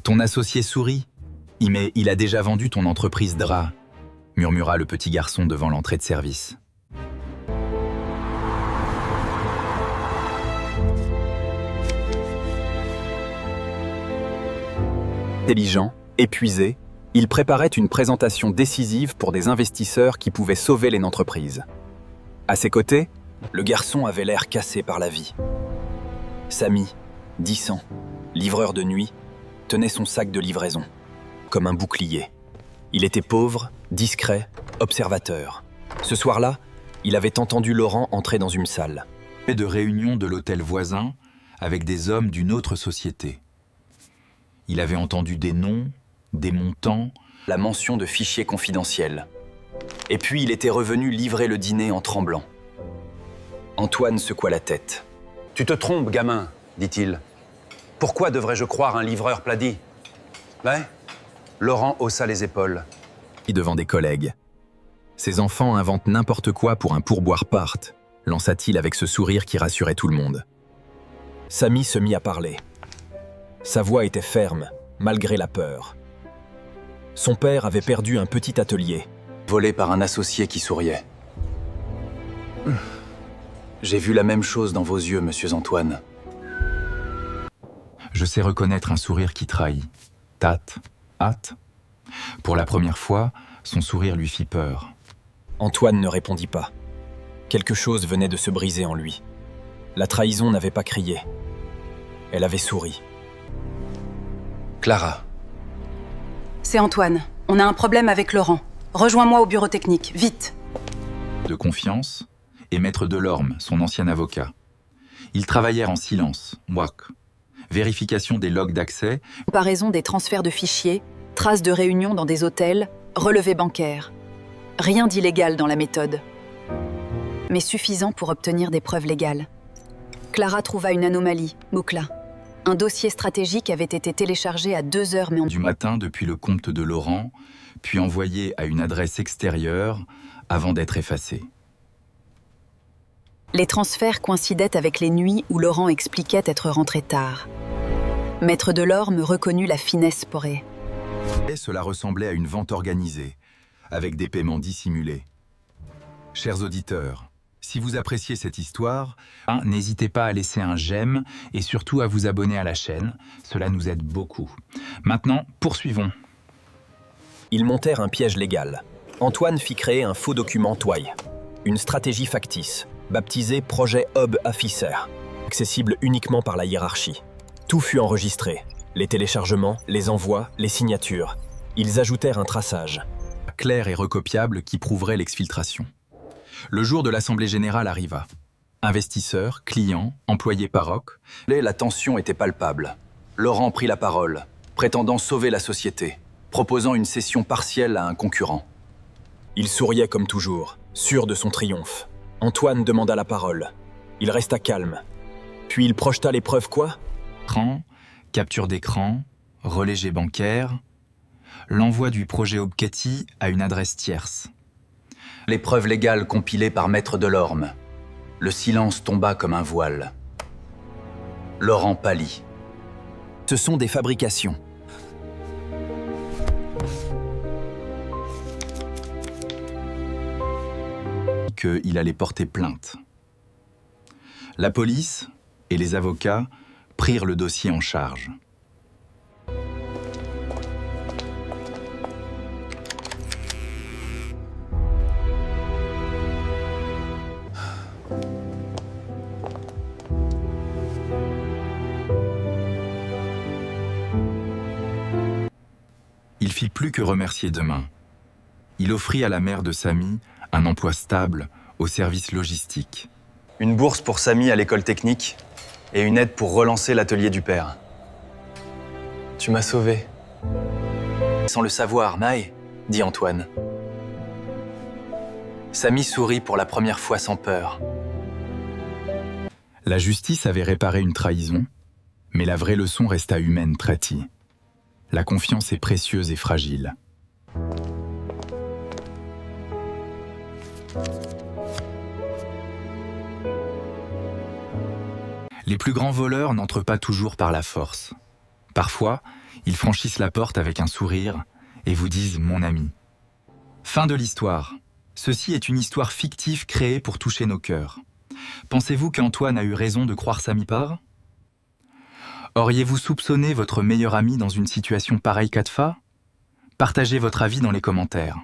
Ton associé sourit. Mais il a déjà vendu ton entreprise Dra, murmura le petit garçon devant l'entrée de service. Intelligent, épuisé, il préparait une présentation décisive pour des investisseurs qui pouvaient sauver les entreprises. À ses côtés, le garçon avait l'air cassé par la vie. Samy, 10 ans, livreur de nuit, tenait son sac de livraison, comme un bouclier. Il était pauvre, discret, observateur. Ce soir-là, il avait entendu Laurent entrer dans une salle. De réunion de l'hôtel voisin avec des hommes d'une autre société. Il avait entendu des noms, des montants, la mention de fichiers confidentiels. Et puis il était revenu livrer le dîner en tremblant. Antoine secoua la tête. « Tu te trompes, gamin, dit-il. Pourquoi devrais-je croire un livreur pladi ?»« Ouais ?» Laurent haussa les épaules. Devant des collègues. Ces enfants inventent n'importe quoi pour un pourboire part, lança-t-il avec ce sourire qui rassurait tout le monde. Samy se mit à parler. Sa voix était ferme, malgré la peur. Son père avait perdu un petit atelier. Volé par un associé qui souriait. J'ai vu la même chose dans vos yeux, monsieur Antoine. Je sais reconnaître un sourire qui trahit. Tate, hâte. Pour la première fois, son sourire lui fit peur. Antoine ne répondit pas. Quelque chose venait de se briser en lui. La trahison n'avait pas crié. Elle avait souri. Clara. C'est Antoine. On a un problème avec Laurent. Rejoins-moi au bureau technique, vite. De confiance, et Maître Delorme, son ancien avocat. Ils travaillèrent en silence, mouac. Vérification des logs d'accès. Comparaison des transferts de fichiers, traces de réunions dans des hôtels, relevés bancaires. Rien d'illégal dans la méthode, mais suffisant pour obtenir des preuves légales. Clara trouva une anomalie, Moukla. Un dossier stratégique avait été téléchargé à 2h mais du matin depuis le compte de Laurent, puis envoyé à une adresse extérieure avant d'être effacé. Les transferts coïncidaient avec les nuits où Laurent expliquait être rentré tard. Maître Delorme reconnut la finesse porée. Et cela ressemblait à une vente organisée, avec des paiements dissimulés. Chers auditeurs, si vous appréciez cette histoire, n'hésitez pas à laisser un j'aime et surtout à vous abonner à la chaîne, cela nous aide beaucoup. Maintenant, poursuivons. Ils montèrent un piège légal. Antoine fit créer un faux document TOI, une stratégie factice, baptisée Projet Hub Officer, accessible uniquement par la hiérarchie. Tout fut enregistré, les téléchargements, les envois, les signatures. Ils ajoutèrent un traçage, clair et recopiable qui prouverait l'exfiltration. Le jour de l'Assemblée générale arriva. Investisseurs, clients, employés paroques, la tension était palpable. Laurent prit la parole, prétendant sauver la société, proposant une cession partielle à un concurrent. Il souriait comme toujours, sûr de son triomphe. Antoine demanda la parole. Il resta calme. Puis il projeta les preuves quoi ? Capture d'écran, relégé bancaire, l'envoi du projet Obcati à une adresse tierce. Les preuves légales compilées par Maître Delorme. Le silence tomba comme un voile. Laurent pâlit. Ce sont des fabrications. Qu'il allait porter plainte. La police et les avocats prirent le dossier en charge. Il fit plus que remercier demain. Il offrit à la mère de Samy un emploi stable au service logistique. Une bourse pour Samy à l'école technique et une aide pour relancer l'atelier du père. Tu m'as sauvé. Sans le savoir, Maë, dit Antoine. Samy sourit pour la première fois sans peur. La justice avait réparé une trahison, mais la vraie leçon resta humaine, Trati. La confiance est précieuse et fragile. Les plus grands voleurs n'entrent pas toujours par la force. Parfois, Ils franchissent la porte avec un sourire et vous disent « mon ami ». Fin de l'histoire. Ceci est une histoire fictive créée pour toucher nos cœurs. Pensez-vous qu'Antoine a eu raison de croire sa mi-part? Auriez-vous soupçonné votre meilleur ami dans une situation pareille qu'Adfa? Partagez votre avis dans les commentaires.